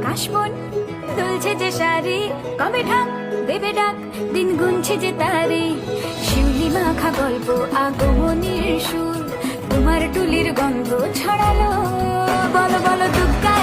কাশবন দুলছে যে শাড়ি, কবে ঢাক দেবে ডাক, দিন গুনছে যে তারে। শিউলি মাখা গল্প, আগমনীর সুর, তোমার টুলির গন্ধ ছড়ালো। বলো বলো দুগ্গা